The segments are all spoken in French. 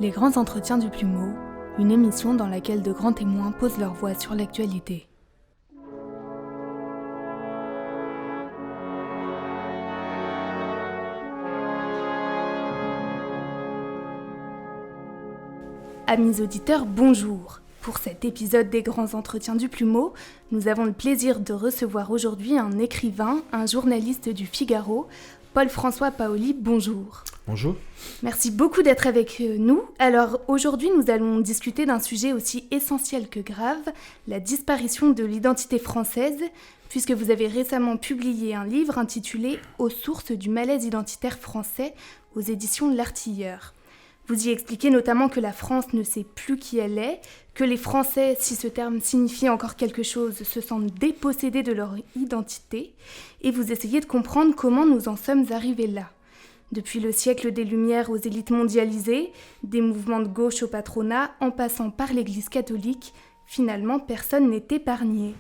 Les grands entretiens du Plumeau, une émission dans laquelle de grands témoins posent leur voix sur l'actualité. Amis auditeurs, bonjour. Pour cet épisode des grands entretiens du Plumeau, nous avons le plaisir de recevoir aujourd'hui un écrivain, un journaliste du Figaro, Paul-François Paoli, bonjour. Bonjour. Merci beaucoup d'être avec nous. Alors aujourd'hui, nous allons discuter d'un sujet aussi essentiel que grave, la disparition de l'identité française, puisque vous avez récemment publié un livre intitulé « Aux sources du malaise identitaire français » aux éditions L'Artilleur. Vous y expliquez notamment que la France ne sait plus qui elle est, que les Français, si ce terme signifie encore quelque chose, se sentent dépossédés de leur identité, et vous essayez de comprendre comment nous en sommes arrivés là. Depuis le siècle des Lumières aux élites mondialisées, des mouvements de gauche au patronat, en passant par l'Église catholique, finalement personne n'est épargné.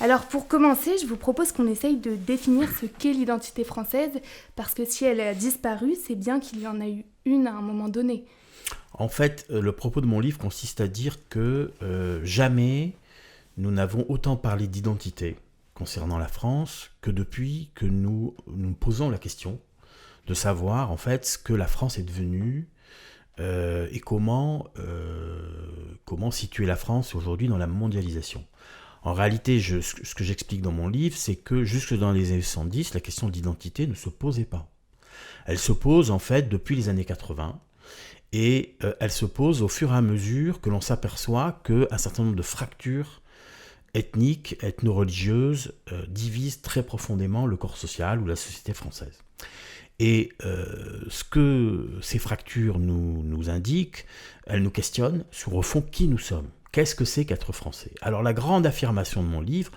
Alors pour commencer, je vous propose qu'on essaye de définir ce qu'est l'identité française, parce que si elle a disparu, c'est bien qu'il y en a eu une à un moment donné. En fait, le propos de mon livre consiste à dire que jamais nous n'avons autant parlé d'identité concernant la France que depuis que nous nous posons la question de savoir en fait ce que la France est devenue et comment situer la France aujourd'hui dans la mondialisation. En réalité, ce que j'explique dans mon livre, c'est que jusque dans les années 70, la question de l'identité ne se posait pas. Elle se pose en fait depuis les années 80 et elle se pose au fur et à mesure que l'on s'aperçoit qu'un certain nombre de fractures ethniques, ethno-religieuses divisent très profondément le corps social ou la société française. Et ce que ces fractures nous indiquent, elles nous questionnent sur au fond qui nous sommes. Qu'est-ce que c'est qu'être français ? Alors la grande affirmation de mon livre,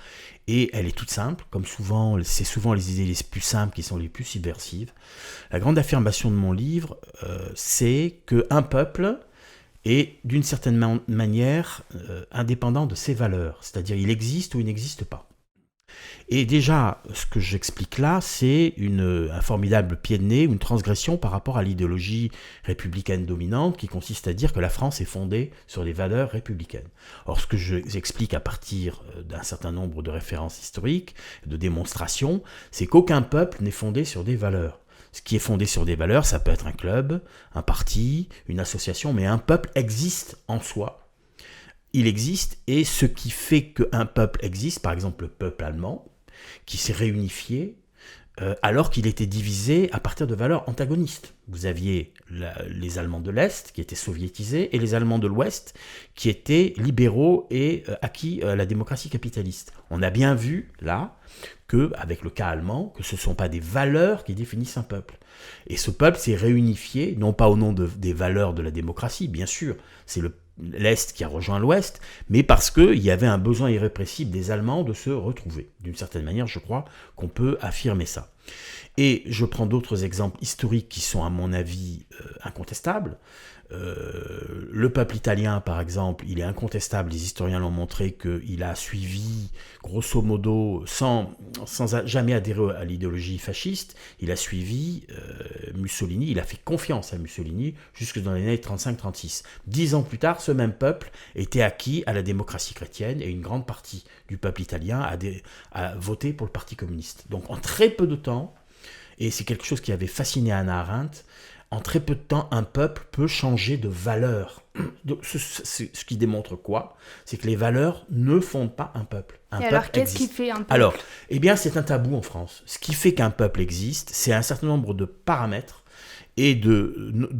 et elle est toute simple, comme souvent, c'est souvent les idées les plus simples qui sont les plus subversives. La grande affirmation de mon livre, c'est qu'un peuple est d'une certaine manière indépendant de ses valeurs, c'est-à-dire il existe ou il n'existe pas. Et déjà, ce que j'explique là, c'est un formidable pied de nez, une transgression par rapport à l'idéologie républicaine dominante qui consiste à dire que la France est fondée sur les valeurs républicaines. Or, ce que j'explique à partir d'un certain nombre de références historiques, de démonstrations, c'est qu'aucun peuple n'est fondé sur des valeurs. Ce qui est fondé sur des valeurs, ça peut être un club, un parti, une association, mais un peuple existe en soi. Il existe, et ce qui fait qu'un peuple existe, par exemple le peuple allemand, qui s'est réunifié alors qu'il était divisé à partir de valeurs antagonistes. Vous aviez les Allemands de l'Est qui étaient soviétisés et les Allemands de l'Ouest qui étaient libéraux et acquis à la démocratie capitaliste. On a bien vu là avec le cas allemand, que ce ne sont pas des valeurs qui définissent un peuple. Et ce peuple s'est réunifié, non pas au nom des valeurs de la démocratie, bien sûr, c'est l'Est qui a rejoint l'Ouest, mais parce qu'il y avait un besoin irrépressible des Allemands de se retrouver. D'une certaine manière, je crois qu'on peut affirmer ça. Et je prends d'autres exemples historiques qui sont, à mon avis, incontestables. Le peuple italien, par exemple, il est incontestable, les historiens l'ont montré, qu'il a suivi, grosso modo, sans jamais adhérer à l'idéologie fasciste, il a suivi Mussolini, il a fait confiance à Mussolini jusque dans les années 35-36. 10 ans plus tard, ce même peuple était acquis à la démocratie chrétienne et une grande partie du peuple italien a voté pour le Parti communiste. Donc en très peu de temps, et c'est quelque chose qui avait fasciné Hannah Arendt, en très peu de temps, un peuple peut changer de valeur. Donc, ce qui démontre quoi ? C'est que les valeurs ne fondent pas un peuple. Et alors, qu'est-ce qui fait un peuple ? Alors, c'est un tabou en France. Ce qui fait qu'un peuple existe, c'est un certain nombre de paramètres et de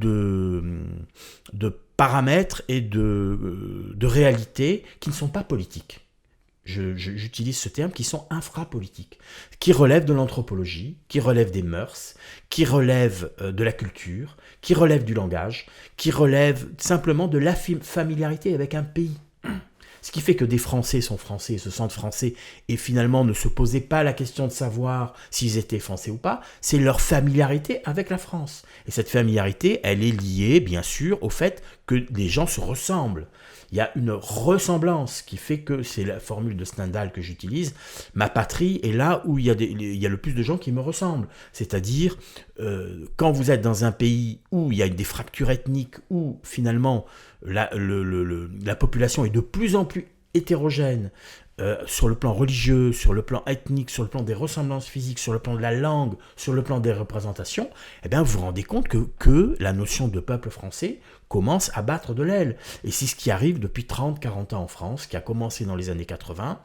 paramètres et de réalités qui ne sont pas politiques. J'utilise ce terme, qui sont infrapolitiques, qui relèvent de l'anthropologie, qui relèvent des mœurs, qui relèvent de la culture, qui relèvent du langage, qui relèvent simplement de la familiarité avec un pays. Ce qui fait que des Français sont Français et se sentent Français et finalement ne se posaient pas la question de savoir s'ils étaient Français ou pas, c'est leur familiarité avec la France. Et cette familiarité, elle est liée, bien sûr, au fait que les gens se ressemblent. Il y a une ressemblance qui fait que, c'est la formule de Stendhal que j'utilise, ma patrie est là où il y a le plus de gens qui me ressemblent. C'est-à-dire quand vous êtes dans un pays où il y a des fractures ethniques, où finalement la population est de plus en plus hétérogène, sur le plan religieux, sur le plan ethnique, sur le plan des ressemblances physiques, sur le plan de la langue, sur le plan des représentations, eh bien vous vous rendez compte que la notion de peuple français commence à battre de l'aile. Et c'est ce qui arrive depuis 30-40 ans en France, qui a commencé dans les années 80.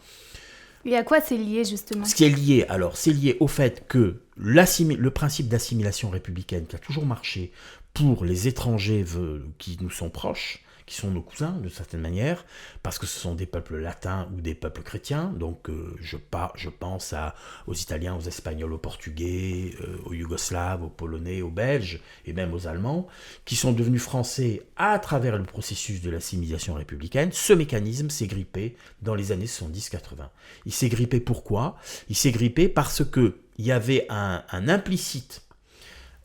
Et à quoi c'est lié justement ? Ce qui est lié, alors, c'est lié au fait que le principe d'assimilation républicaine qui a toujours marché pour les étrangers qui nous sont proches, qui sont nos cousins de certaine manière, parce que ce sont des peuples latins ou des peuples chrétiens, donc je pense aux Italiens, aux Espagnols, aux Portugais, aux Yougoslaves, aux Polonais, aux Belges et même aux Allemands, qui sont devenus français à travers le processus de l'assimilation républicaine. Ce mécanisme s'est grippé dans les années 70-80. Il s'est grippé pourquoi ? Il s'est grippé parce qu'il y avait un implicite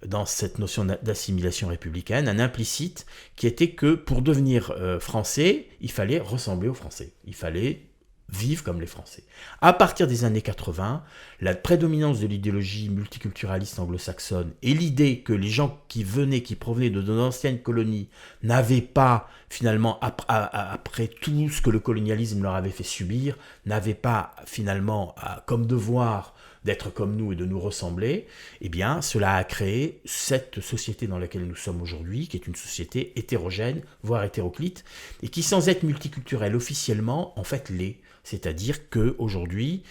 dans cette notion d'assimilation républicaine, un implicite qui était que pour devenir français, il fallait ressembler aux Français. Il fallait vivre comme les Français. À partir des années 80, la prédominance de l'idéologie multiculturaliste anglo-saxonne et l'idée que les gens qui provenaient de nos anciennes colonies n'avaient pas, finalement, après tout ce que le colonialisme leur avait fait subir, n'avaient pas, finalement, comme devoir d'être comme nous et de nous ressembler, eh bien, cela a créé cette société dans laquelle nous sommes aujourd'hui, qui est une société hétérogène, voire hétéroclite, et qui, sans être multiculturelle officiellement, en fait l'est. C'est-à-dire qu'aujourd'hui,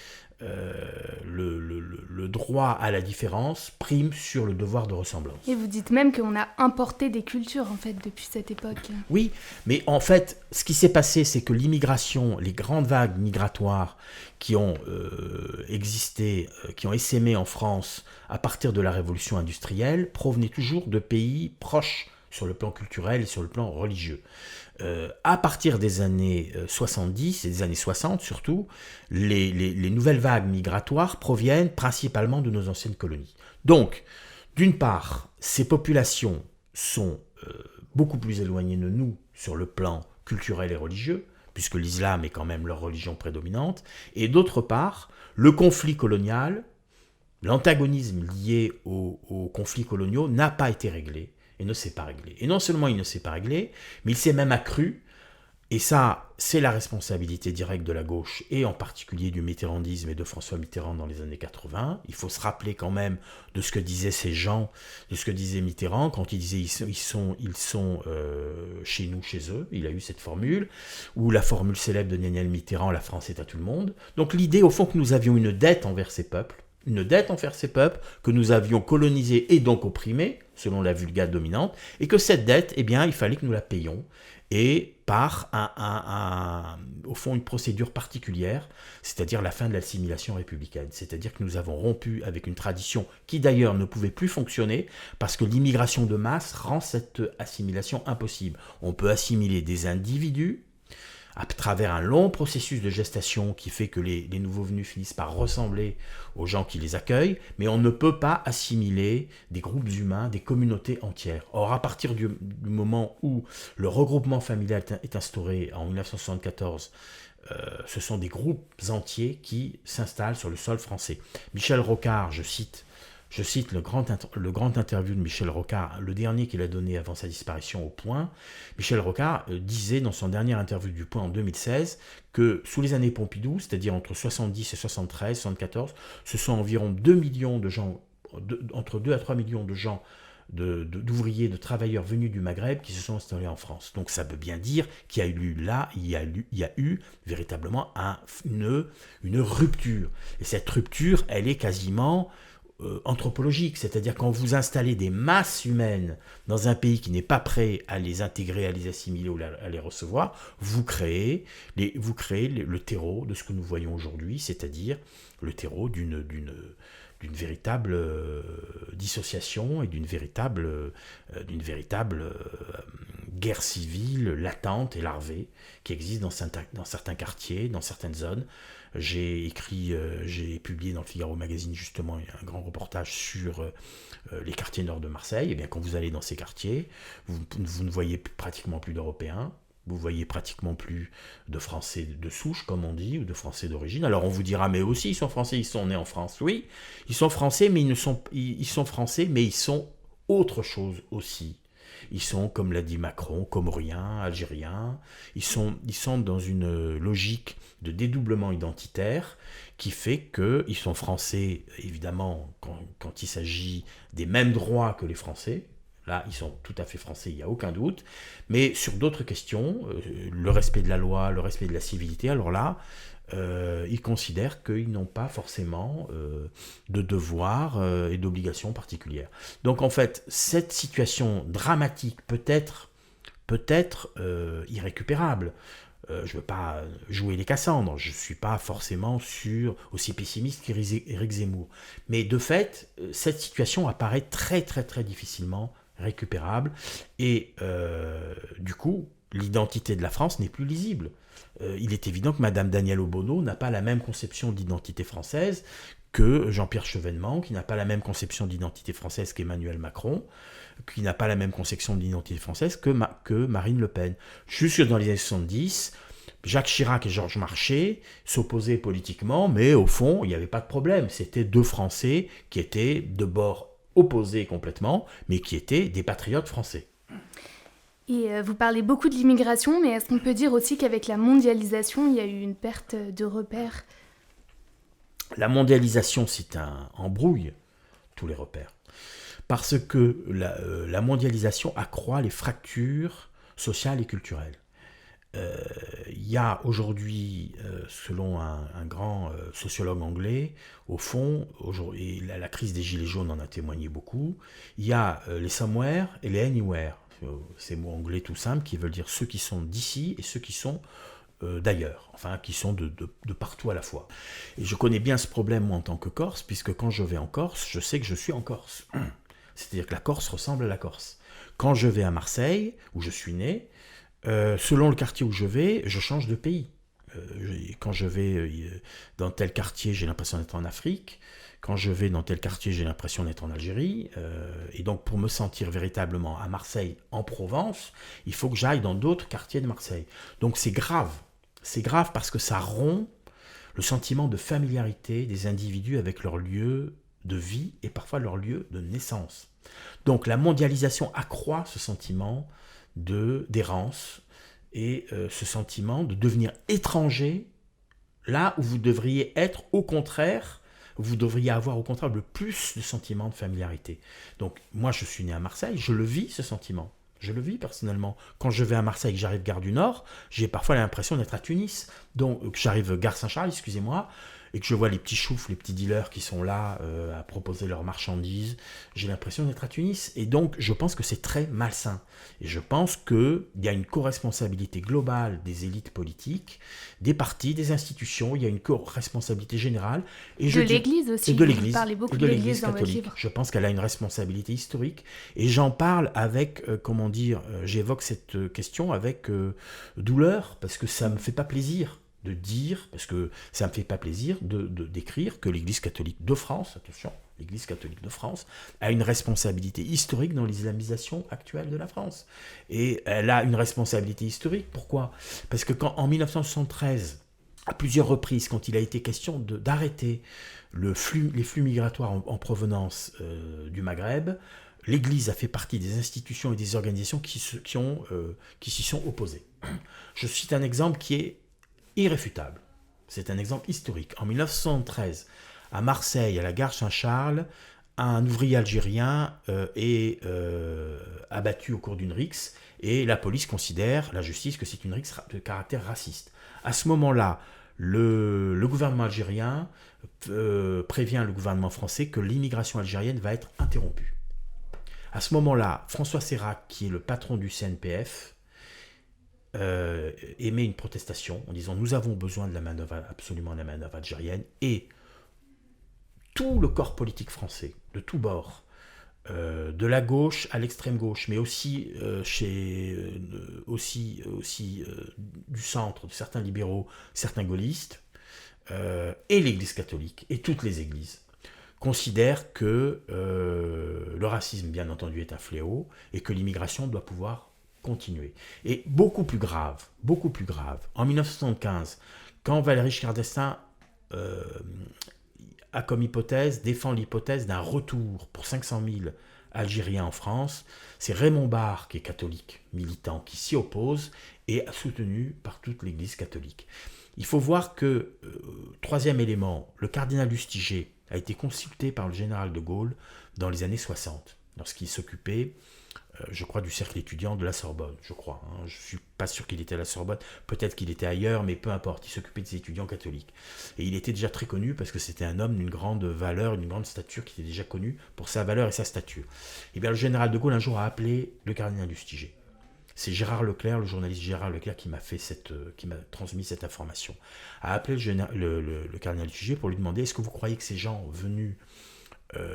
le droit à la différence prime sur le devoir de ressemblance. Et vous dites même qu'on a importé des cultures, en fait, depuis cette époque. Oui, mais en fait, ce qui s'est passé, c'est que l'immigration, les grandes vagues migratoires qui ont existé, qui ont essaimé en France à partir de la révolution industrielle, provenaient toujours de pays proches sur le plan culturel et sur le plan religieux. À partir des années 70 et des années 60 surtout, les nouvelles vagues migratoires proviennent principalement de nos anciennes colonies. Donc, d'une part, ces populations sont beaucoup plus éloignées de nous sur le plan culturel et religieux, puisque l'islam est quand même leur religion prédominante, et d'autre part, le conflit colonial, l'antagonisme lié aux conflits coloniaux n'a pas été réglé. Et ne s'est pas réglé. Et non seulement il ne s'est pas réglé, mais il s'est même accru. Et ça, c'est la responsabilité directe de la gauche, et en particulier du mitterrandisme et de François Mitterrand dans les années 80. Il faut se rappeler quand même de ce que disaient ces gens, de ce que disait Mitterrand, quand il disait ils sont chez nous, chez eux. Il a eu cette formule, ou la formule célèbre de Néniel Mitterrand, la France est à tout le monde. Donc l'idée, au fond, que nous avions une dette envers ces peuples, que nous avions colonisés et donc opprimés, selon la vulgate dominante, et que cette dette, eh bien, il fallait que nous la payions, et par au fond, une procédure particulière, c'est-à-dire la fin de l'assimilation républicaine. C'est-à-dire que nous avons rompu avec une tradition qui d'ailleurs ne pouvait plus fonctionner, parce que l'immigration de masse rend cette assimilation impossible. On peut assimiler des individus, à travers un long processus de gestation qui fait que les nouveaux venus finissent par ressembler aux gens qui les accueillent, mais on ne peut pas assimiler des groupes humains, des communautés entières. Or, à partir du moment où le regroupement familial est instauré en 1974, ce sont des groupes entiers qui s'installent sur le sol français. Michel Rocard, je cite le grand interview de Michel Rocard, le dernier qu'il a donné avant sa disparition au Point. Michel Rocard disait dans son dernier interview du Point en 2016 que sous les années Pompidou, c'est-à-dire entre 70 et 73, 74, ce sont environ 2 millions de gens, entre 2 à 3 millions de gens, d'ouvriers, de travailleurs venus du Maghreb qui se sont installés en France. Donc ça veut bien dire qu'il y a eu véritablement une rupture. Et cette rupture, elle est quasiment anthropologique, c'est-à-dire quand vous installez des masses humaines dans un pays qui n'est pas prêt à les intégrer, à les assimiler ou à les recevoir, vous créez le terreau de ce que nous voyons aujourd'hui, c'est-à-dire le terreau d'une véritable dissociation et d'une véritable guerre civile latente et larvée qui existe dans certains quartiers, dans certaines zones. J'ai publié dans le Figaro Magazine justement un grand reportage sur les quartiers nord de Marseille. Et bien quand vous allez dans ces quartiers, vous ne voyez pratiquement plus d'Européens. Vous voyez pratiquement plus de Français de souche, comme on dit, ou de Français d'origine. Alors on vous dira, mais aussi ils sont Français, ils sont nés en France. Oui, ils sont Français, mais ils sont Français, mais ils sont autre chose aussi. Ils sont, comme l'a dit Macron, comoriens, algériens. Ils sont dans une logique de dédoublement identitaire qui fait qu'ils sont Français, évidemment, quand il s'agit des mêmes droits que les Français. Là, ils sont tout à fait français, il n'y a aucun doute. Mais sur d'autres questions, le respect de la loi, le respect de la civilité, alors là, ils considèrent qu'ils n'ont pas forcément de devoirs et d'obligations particulières. Donc en fait, cette situation dramatique peut être irrécupérable. Je ne veux pas jouer les Cassandres, je ne suis pas forcément aussi pessimiste qu'Éric Zemmour. Mais de fait, cette situation apparaît très très très difficilement récupérable et du coup, l'identité de la France n'est plus lisible. Il est évident que Madame Danielle Obono n'a pas la même conception d'identité française que Jean-Pierre Chevènement, qui n'a pas la même conception d'identité française qu'Emmanuel Macron, qui n'a pas la même conception d'identité française que Marine Le Pen. Jusque dans les années 70, Jacques Chirac et Georges Marchais s'opposaient politiquement, mais au fond, il n'y avait pas de problème. C'était deux Français qui étaient de bords opposés complètement, mais qui étaient des patriotes français. Et vous parlez beaucoup de l'immigration, mais est-ce qu'on peut dire aussi qu'avec la mondialisation, il y a eu une perte de repères ? La mondialisation, c'est embrouille tous les repères. Parce que la mondialisation accroît les fractures sociales et culturelles. Il y a aujourd'hui, selon un grand sociologue anglais, au fond, et la crise des Gilets jaunes en a témoigné beaucoup, il y a les somewhere et les anywhere. Ces mots anglais tout simples qui veulent dire ceux qui sont d'ici et ceux qui sont d'ailleurs, enfin qui sont de partout à la fois. Et je connais bien ce problème moi en tant que Corse, puisque quand je vais en Corse, je sais que je suis en Corse. C'est-à-dire que la Corse ressemble à la Corse. Quand je vais à Marseille, où je suis né, selon le quartier où je vais, je change de pays. Quand je vais dans tel quartier, j'ai l'impression d'être en Afrique. Quand je vais dans tel quartier, j'ai l'impression d'être en Algérie. Et donc, pour me sentir véritablement à Marseille, en Provence, il faut que j'aille dans d'autres quartiers de Marseille. Donc, c'est grave. C'est grave parce que ça rompt le sentiment de familiarité des individus avec leur lieu de vie et parfois leur lieu de naissance. Donc, la mondialisation accroît ce sentiment d'errance et ce sentiment de devenir étranger là où vous devriez être au contraire, vous devriez avoir au contraire le plus de sentiment de familiarité. Donc moi je suis né à Marseille, je le vis ce sentiment, je le vis personnellement. Quand je vais à Marseille, que j'arrive gare du Nord, j'ai parfois l'impression d'être à Tunis, donc que j'arrive gare Saint-Charles, excusez-moi, et que je vois les petits choufs, les petits dealers qui sont là à proposer leurs marchandises, j'ai l'impression d'être à Tunis. Et donc, je pense que c'est très malsain. Et je pense qu'il y a une co-responsabilité globale des élites politiques, des partis, des institutions, il y a une co-responsabilité générale. Et de l'Église aussi, vous parlez beaucoup de l'Église dans votre livre. Je pense qu'elle a une responsabilité historique. Et j'en parle avec, j'évoque cette question avec douleur, parce que ça ne me fait pas plaisir de dire, parce que ça ne me fait pas plaisir d'écrire que l'Église catholique de France, attention, l'Église catholique de France a une responsabilité historique dans l'islamisation actuelle de la France. Et elle a une responsabilité historique, pourquoi ? Parce que en 1973, à plusieurs reprises, quand il a été question d'arrêter les flux migratoires en provenance du Maghreb, l'Église a fait partie des institutions et des organisations qui s'y sont opposées. Je cite un exemple qui est irréfutable. C'est un exemple historique. En 1973, à Marseille, à la gare Saint-Charles, un ouvrier algérien est abattu au cours d'une rixe et la police considère, la justice, que c'est une rixe de caractère raciste. À ce moment-là, le gouvernement algérien prévient le gouvernement français que l'immigration algérienne va être interrompue. À ce moment-là, François Seyrac, qui est le patron du CNPF, émet une protestation en disant nous avons besoin de la manœuvre, absolument de la manœuvre algérienne, et tout le corps politique français, de tous bords, de la gauche à l'extrême gauche, mais aussi du centre, de certains libéraux, certains gaullistes, et l'Église catholique, et toutes les églises, considèrent que le racisme, bien entendu, est un fléau, et que l'immigration doit pouvoir continuer. Et beaucoup plus grave, en 1975, quand Valéry Giscard d'Estaing a comme hypothèse, défend l'hypothèse d'un retour pour 500 000 Algériens en France, c'est Raymond Barre, qui est catholique, militant, qui s'y oppose et soutenu par toute l'Église catholique. Il faut voir que, troisième élément, le cardinal Lustiger a été consulté par le général de Gaulle dans les années 60, lorsqu'il s'occupait, je crois, du cercle étudiant de la Sorbonne, je crois. Je ne suis pas sûr qu'il était à la Sorbonne, peut-être qu'il était ailleurs, mais peu importe, il s'occupait des étudiants catholiques. Et il était déjà très connu parce que c'était un homme d'une grande valeur, d'une grande stature, qui était déjà connu pour sa valeur et sa stature. Et bien le général de Gaulle un jour a appelé le cardinal Lustiger. C'est Gérard Leclerc, le journaliste Gérard Leclerc, qui m'a transmis cette information. A appelé le cardinal Lustiger pour lui demander: est-ce que vous croyez que ces gens venus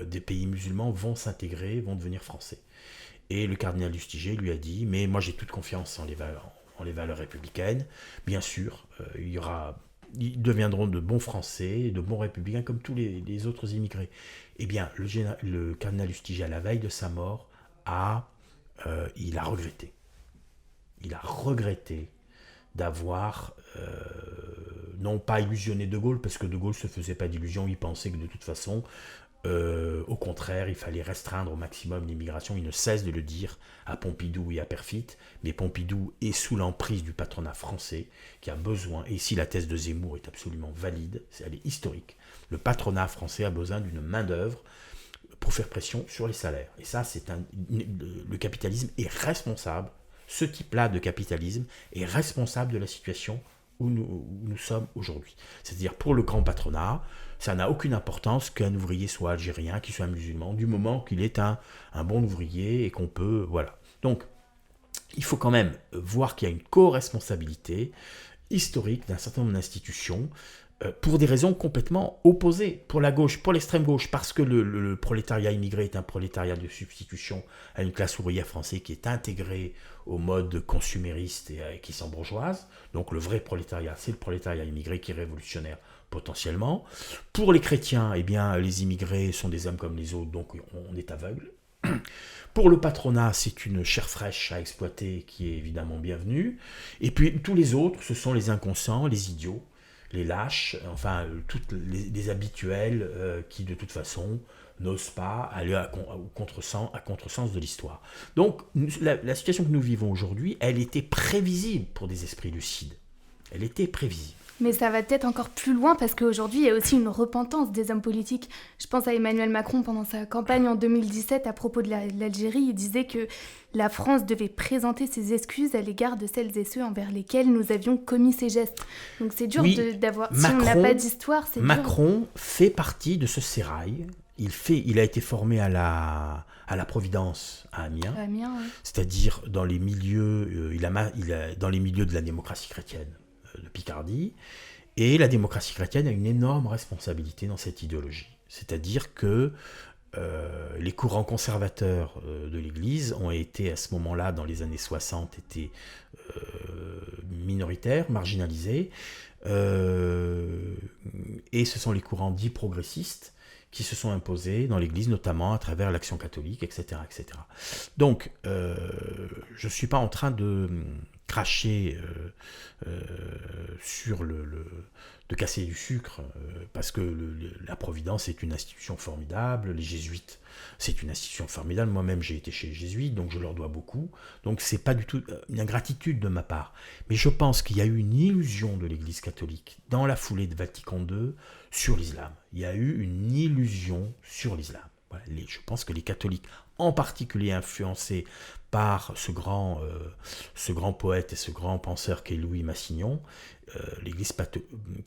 des pays musulmans vont s'intégrer, vont devenir français? Et le cardinal Lustiger lui a dit: mais moi j'ai toute confiance en les valeurs républicaines. Bien sûr, ils deviendront de bons Français, de bons républicains comme tous les autres immigrés. Eh bien, le cardinal Lustiger, à la veille de sa mort, il a regretté. Il a regretté d'avoir, non pas illusionné de Gaulle, parce que de Gaulle ne se faisait pas d'illusions, il pensait que de toute façon, au contraire, il fallait restreindre au maximum l'immigration. Il ne cesse de le dire à Pompidou et à Perfit, mais Pompidou est sous l'emprise du patronat français qui a besoin, et ici la thèse de Zemmour est absolument valide, elle est historique, le patronat français a besoin d'une main-d'œuvre pour faire pression sur les salaires. Et ça, le capitalisme est responsable, ce type-là de capitalisme est responsable de la situation où nous sommes aujourd'hui. C'est-à-dire, pour le grand patronat, ça n'a aucune importance qu'un ouvrier soit algérien, qu'il soit musulman, du moment qu'il est un bon ouvrier et qu'on peut... Voilà. Donc, il faut quand même voir qu'il y a une co-responsabilité historique d'un certain nombre d'institutions pour des raisons complètement opposées. Pour la gauche, pour l'extrême gauche, parce que le prolétariat immigré est un prolétariat de substitution à une classe ouvrière française qui est intégrée au mode consumériste et qui s'embourgeoise. Donc le vrai prolétariat, c'est le prolétariat immigré qui est révolutionnaire potentiellement. Pour les chrétiens, eh bien, les immigrés sont des hommes comme les autres, donc on est aveugle. Pour le patronat, c'est une chair fraîche à exploiter qui est évidemment bienvenue. Et puis tous les autres, ce sont les inconscients, les idiots, les lâches, enfin toutes les habituels qui de toute façon n'osent pas aller à contresens de l'histoire. Donc la situation que nous vivons aujourd'hui, elle était prévisible pour des esprits lucides. Elle était prévisible. Mais ça va peut-être encore plus loin parce qu'aujourd'hui, il y a aussi une repentance des hommes politiques. Je pense à Emmanuel Macron pendant sa campagne en 2017 à propos de l'Algérie. Il disait que la France devait présenter ses excuses à l'égard de celles et ceux envers lesquels nous avions commis ces gestes. Donc c'est dur d'avoir... Si on n'a pas d'histoire, c'est dur. Macron fait partie de ce sérail. Il a été formé à la Providence à Amiens, ouais. C'est-à-dire dans les milieux, dans les milieux de la démocratie chrétienne de Picardie, et la démocratie chrétienne a une énorme responsabilité dans cette idéologie. C'est-à-dire que les courants conservateurs de l'Église ont été, à ce moment-là, dans les années 60, minoritaires, marginalisés, et ce sont les courants dits progressistes qui se sont imposés dans l'Église, notamment à travers l'Action catholique, etc. etc. Donc, je ne suis pas en train de cracher de casser du sucre, parce que la Providence est une institution formidable, les jésuites, c'est une institution formidable, moi-même j'ai été chez les jésuites, donc je leur dois beaucoup, donc c'est pas du tout une ingratitude de ma part, mais je pense qu'il y a eu une illusion de l'Église catholique dans la foulée de Vatican II sur l'islam. Il y a eu une illusion sur l'islam. Voilà, je pense que les catholiques, en particulier influencés par ce grand poète et ce grand penseur qu'est Louis Massignon, l'Église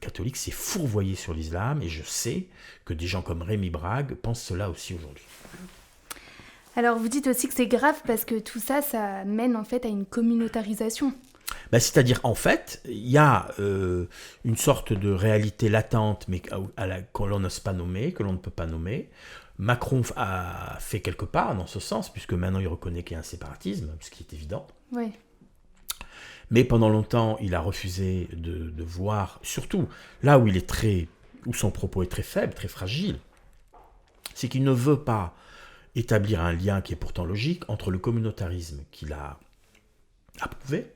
catholique s'est fourvoyée sur l'islam, et je sais que des gens comme Rémi Brague pensent cela aussi aujourd'hui. Alors vous dites aussi que c'est grave parce que tout ça, ça mène en fait à une communautarisation. C'est-à-dire, en fait, il y a une sorte de réalité latente, mais que l'on n'ose pas nommer, que l'on ne peut pas nommer. Macron a fait quelque part dans ce sens, puisque maintenant il reconnaît qu'il y a un séparatisme, ce qui est évident. Oui. Mais pendant longtemps, il a refusé de voir, surtout là où son propos est très faible, très fragile, c'est qu'il ne veut pas établir un lien qui est pourtant logique entre le communautarisme qu'il a approuvé,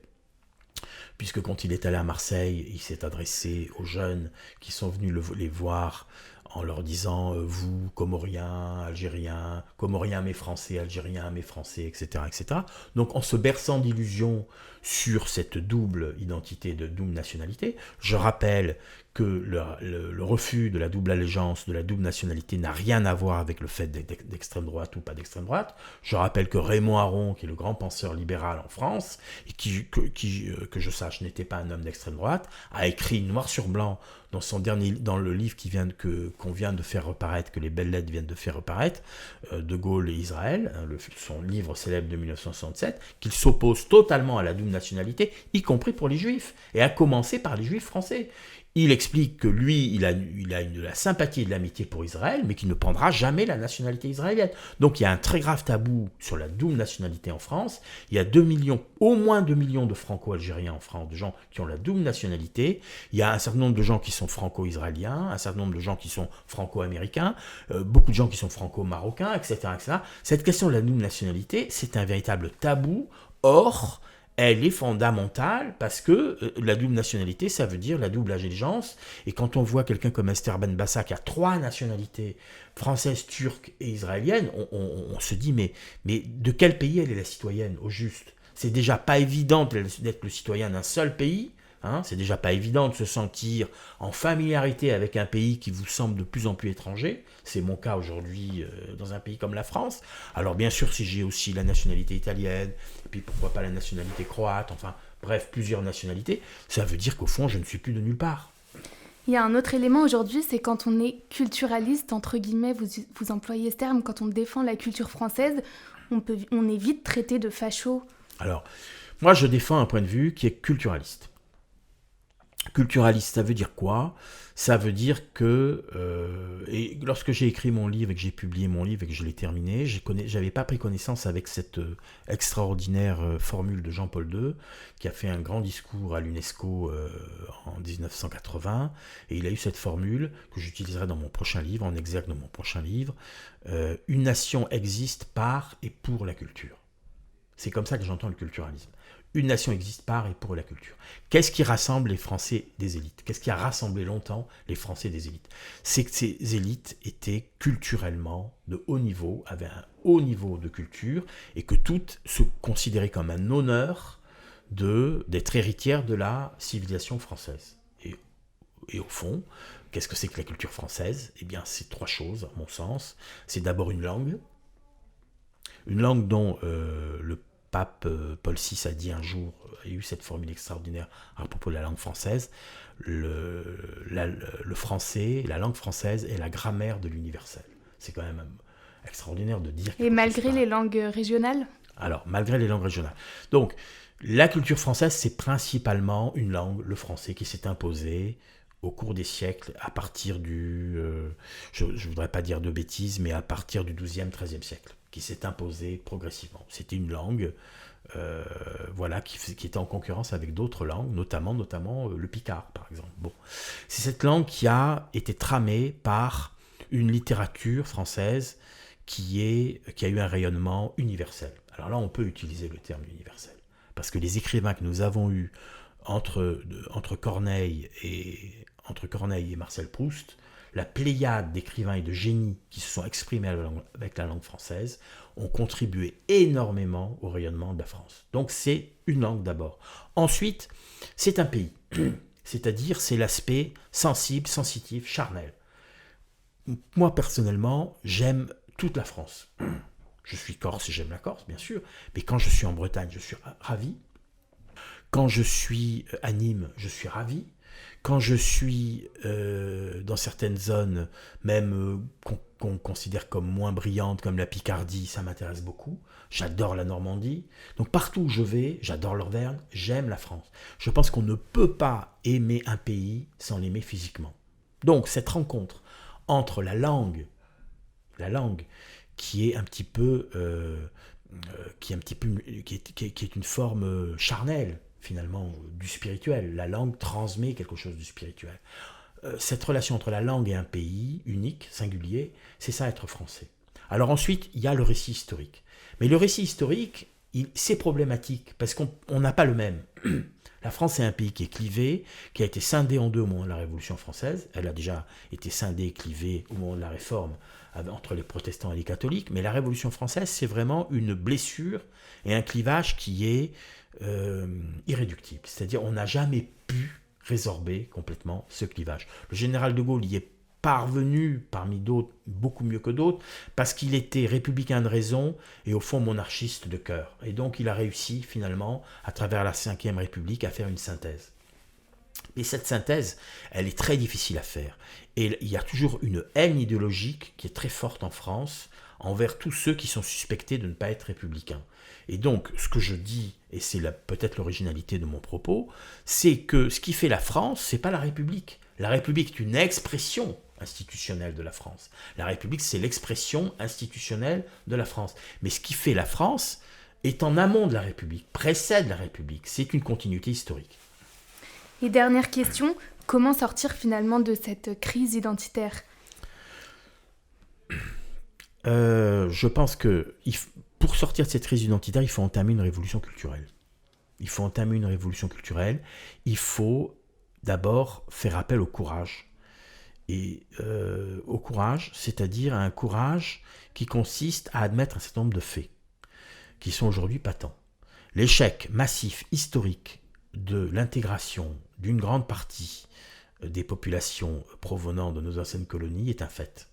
puisque quand il est allé à Marseille, il s'est adressé aux jeunes qui sont venus les voir en leur disant vous, Comoriens, Algériens, Comoriens mais Français, Algériens mais Français, etc., etc. Donc en se berçant d'illusions sur cette double identité, de double nationalité, je rappelle que le refus de la double allégeance, de la double nationalité n'a rien à voir avec le fait d'être d'extrême droite ou pas d'extrême droite. Je rappelle que Raymond Aron, qui est le grand penseur libéral en France, et que je sache n'était pas un homme d'extrême droite, a écrit noir sur blanc dans le livre qu'on vient de faire reparaître, que les belles lettres viennent de faire reparaître, De Gaulle et Israël, son livre célèbre de 1967, qu'il s'oppose totalement à la double nationalité, y compris pour les juifs, et à commencer par les juifs français. Il explique que lui, il a de la sympathie et de l'amitié pour Israël, mais qu'il ne prendra jamais la nationalité israélienne. Donc il y a un très grave tabou sur la double nationalité en France. Il y a au moins 2 millions de franco-algériens en France, de gens qui ont la double nationalité. Il y a un certain nombre de gens qui sont franco-israéliens, un certain nombre de gens qui sont franco-américains, beaucoup de gens qui sont franco-marocains, etc., etc. Cette question de la double nationalité, c'est un véritable tabou. Or, elle est fondamentale parce que la double nationalité, ça veut dire la double allégeance. Et quand on voit quelqu'un comme Esther Benbassa qui a 3 nationalités, française, turque et israélienne, on se dit mais de quel pays elle est la citoyenne au juste ? C'est déjà pas évident d'être le citoyen d'un seul pays. C'est déjà pas évident de se sentir en familiarité avec un pays qui vous semble de plus en plus étranger. C'est mon cas aujourd'hui dans un pays comme la France. Alors bien sûr, si j'ai aussi la nationalité italienne, et puis pourquoi pas la nationalité croate, enfin bref, plusieurs nationalités, ça veut dire qu'au fond, je ne suis plus de nulle part. Il y a un autre élément aujourd'hui, c'est quand on est culturaliste, entre guillemets, vous employez ce terme, quand on défend la culture française, on est vite traité de facho. Alors, moi je défends un point de vue qui est culturaliste. Culturaliste, ça veut dire quoi ? Ça veut dire que, et lorsque j'ai écrit mon livre et que j'ai publié mon livre et que je l'ai terminé, j'avais pas pris connaissance avec cette extraordinaire formule de Jean-Paul II, qui a fait un grand discours à l'UNESCO en 1980, et il a eu cette formule que j'utiliserai dans mon prochain livre, en exergue de mon prochain livre, une nation existe par et pour la culture. C'est comme ça que j'entends le culturalisme. Une nation existe par et pour la culture. Qu'est-ce qui rassemble les Français des élites ? Qu'est-ce qui a rassemblé longtemps les Français des élites ? C'est que ces élites étaient culturellement de haut niveau, avaient un haut niveau de culture, et que toutes se considéraient comme un honneur d'être héritières de la civilisation française. Et au fond, qu'est-ce que c'est que la culture française ? Eh bien, c'est 3 choses, à mon sens. C'est d'abord une langue dont le pape Paul VI a dit un jour, a eu cette formule extraordinaire à propos de la langue française, le français, la langue française est la grammaire de l'universel. C'est quand même extraordinaire de dire... Et malgré les langues régionales ? Alors, malgré les langues régionales. Donc, la culture française, c'est principalement une langue, le français, qui s'est imposée au cours des siècles, à partir je ne voudrais pas dire de bêtises, mais à partir du XIIe, XIIIe siècle, qui s'est imposée progressivement. C'était une langue qui était en concurrence avec d'autres langues, notamment le picard, par exemple. Bon. C'est cette langue qui a été tramée par une littérature française qui a eu un rayonnement universel. Alors là, on peut utiliser le terme universel, parce que les écrivains que nous avons eus entre Corneille et Marcel Proust, la pléiade d'écrivains et de génies qui se sont exprimés avec la langue française ont contribué énormément au rayonnement de la France. Donc c'est une langue d'abord. Ensuite, c'est un pays, c'est-à-dire c'est l'aspect sensible, sensitif, charnel. Moi personnellement, j'aime toute la France. Je suis corse et j'aime la Corse, bien sûr, mais quand je suis en Bretagne, je suis ravi. Quand je suis à Nîmes, je suis ravi. Quand je suis dans certaines zones, même qu'on considère comme moins brillantes, comme la Picardie, ça m'intéresse beaucoup. J'adore la Normandie. Donc partout où je vais, j'adore l'Auvergne, j'aime la France. Je pense qu'on ne peut pas aimer un pays sans l'aimer physiquement. Donc cette rencontre entre la langue qui est un petit peu, qui est une forme charnelle, finalement, du spirituel. La langue transmet quelque chose du spirituel. Cette relation entre la langue et un pays unique, singulier, c'est ça être français. Alors ensuite, il y a le récit historique. Mais le récit historique, c'est problématique parce qu'on n'a pas le même. La France est un pays qui est clivé, qui a été scindé en deux au moment de la Révolution française. Elle a déjà été scindée et clivée au moment de la Réforme entre les protestants et les catholiques. Mais la Révolution française, c'est vraiment une blessure et un clivage qui est irréductible. C'est-à-dire on n'a jamais pu résorber complètement ce clivage. Le général de Gaulle y est parvenu, parmi d'autres, beaucoup mieux que d'autres, parce qu'il était républicain de raison et au fond monarchiste de cœur. Et donc il a réussi finalement, à travers la Ve République, à faire une synthèse. Et cette synthèse, elle est très difficile à faire. Et il y a toujours une haine idéologique qui est très forte en France envers tous ceux qui sont suspectés de ne pas être républicains. Et donc, ce que je dis, et c'est peut-être l'originalité de mon propos, c'est que ce qui fait la France, c'est pas la République. La République est une expression institutionnelle de la France. La République, c'est l'expression institutionnelle de la France. Mais ce qui fait la France est en amont de la République, précède la République. C'est une continuité historique. Et dernière question, comment sortir finalement de cette crise identitaire ? Je pense que pour sortir de cette crise identitaire, il faut entamer une révolution culturelle. Il faut d'abord faire appel au courage. Et au courage, c'est-à-dire un courage qui consiste à admettre un certain nombre de faits qui sont aujourd'hui patents. L'échec massif, historique de l'intégration d'une grande partie des populations provenant de nos anciennes colonies est un fait.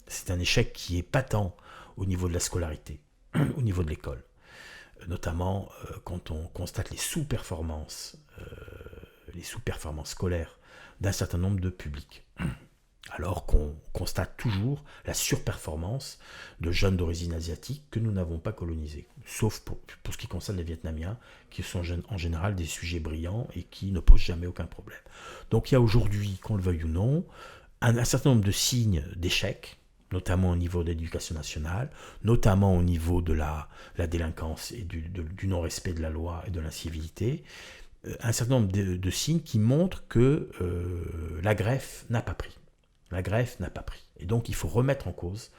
C'est un échec qui est patent au niveau de la scolarité, au niveau de l'école. Notamment quand on constate les sous-performances scolaires d'un certain nombre de publics. Alors qu'on constate toujours la surperformance de jeunes d'origine asiatique que nous n'avons pas colonisés. Sauf pour ce qui concerne les Vietnamiens, qui sont en général des sujets brillants et qui ne posent jamais aucun problème. Donc il y a aujourd'hui, qu'on le veuille ou non, un certain nombre de signes d'échec, notamment au niveau de l'éducation nationale, notamment au niveau de la délinquance et du non-respect de la loi et de l'incivilité, un certain nombre de signes qui montrent que la greffe n'a pas pris. Et donc il faut remettre en cause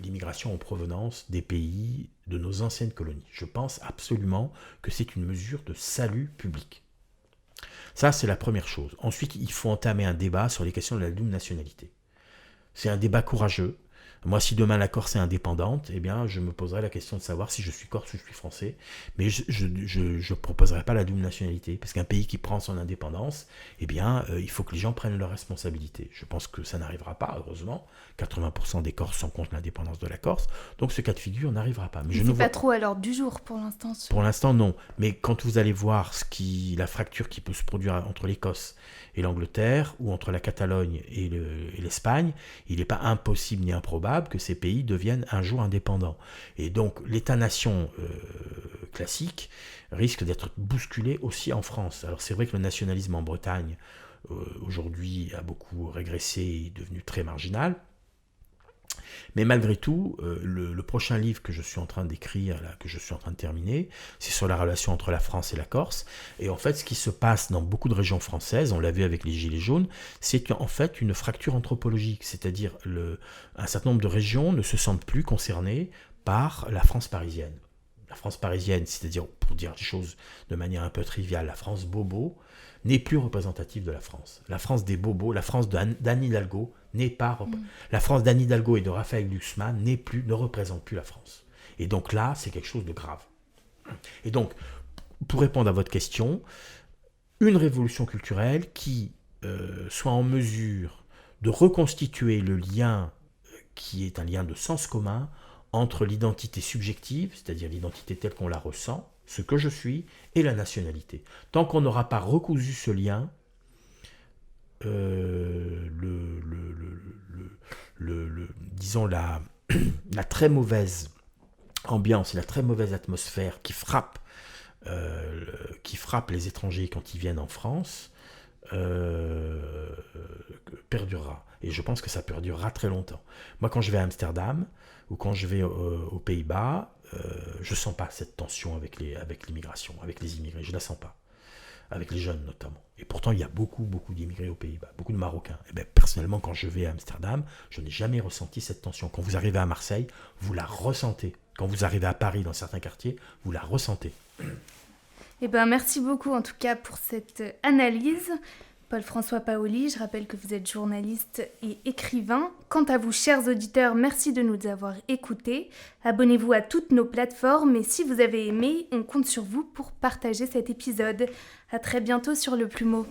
l'immigration en provenance des pays de nos anciennes colonies. Je pense absolument que c'est une mesure de salut public. Ça, c'est la première chose. Ensuite, il faut entamer un débat sur les questions de la double nationalité. C'est un débat courageux. Moi, si demain la Corse est indépendante, eh bien, je me poserai la question de savoir si je suis corse ou je suis français. Mais je ne proposerai pas la double nationalité. Parce qu'un pays qui prend son indépendance, eh bien, il faut que les gens prennent leurs responsabilités. Je pense que ça n'arrivera pas, heureusement. 80% des Corses sont contre l'indépendance de la Corse. Donc, ce cas de figure n'arrivera pas. Mais c'est pas trop à l'ordre du jour pour l'instant. Pour l'instant, non. Mais quand vous allez voir la fracture qui peut se produire entre l'Écosse et l'Angleterre, ou entre la Catalogne et l'Espagne, il n'est pas impossible ni improbable que ces pays deviennent un jour indépendants. Et donc l'État-nation classique risque d'être bousculé aussi en France. Alors c'est vrai que le nationalisme en Bretagne aujourd'hui a beaucoup régressé et est devenu très marginal. Mais malgré tout, le prochain livre que je suis en train d'écrire, là, que je suis en train de terminer, c'est sur la relation entre la France et la Corse. Et en fait, ce qui se passe dans beaucoup de régions françaises, on l'a vu avec les Gilets jaunes, c'est en fait une fracture anthropologique. C'est-à-dire un certain nombre de régions ne se sentent plus concernées par la France parisienne. La France parisienne, c'est-à-dire, pour dire les choses de manière un peu triviale, la France bobo, n'est plus représentative de la France. La France des bobos, la France d'Anne Hidalgo, n'est pas la France d'Anne Hidalgo et de Raphaël Glucksmann ne représente plus la France. Et donc là, c'est quelque chose de grave. Et donc, pour répondre à votre question, une révolution culturelle qui soit en mesure de reconstituer le lien qui est un lien de sens commun entre l'identité subjective, c'est-à-dire l'identité telle qu'on la ressent, ce que je suis, et la nationalité. Tant qu'on n'aura pas recousu ce lien, disons la très mauvaise ambiance et la très mauvaise atmosphère qui frappe les étrangers quand ils viennent en France perdurera. Et je pense que ça perdurera très longtemps. Moi, quand je vais à Amsterdam ou quand je vais aux Pays-Bas, je sens pas cette tension avec l'immigration, avec les immigrés. Je la sens pas. Avec les jeunes notamment. Et pourtant, il y a beaucoup d'immigrés aux Pays-Bas, beaucoup de Marocains. Et bien, personnellement, quand je vais à Amsterdam, je n'ai jamais ressenti cette tension. Quand vous arrivez à Marseille, vous la ressentez. Quand vous arrivez à Paris, dans certains quartiers, vous la ressentez. Eh ben, merci beaucoup en tout cas pour cette analyse. Paul-François Paoli, je rappelle que vous êtes journaliste et écrivain. Quant à vous, chers auditeurs, merci de nous avoir écoutés. Abonnez-vous à toutes nos plateformes et si vous avez aimé, on compte sur vous pour partager cet épisode. À très bientôt sur Le Plumeau.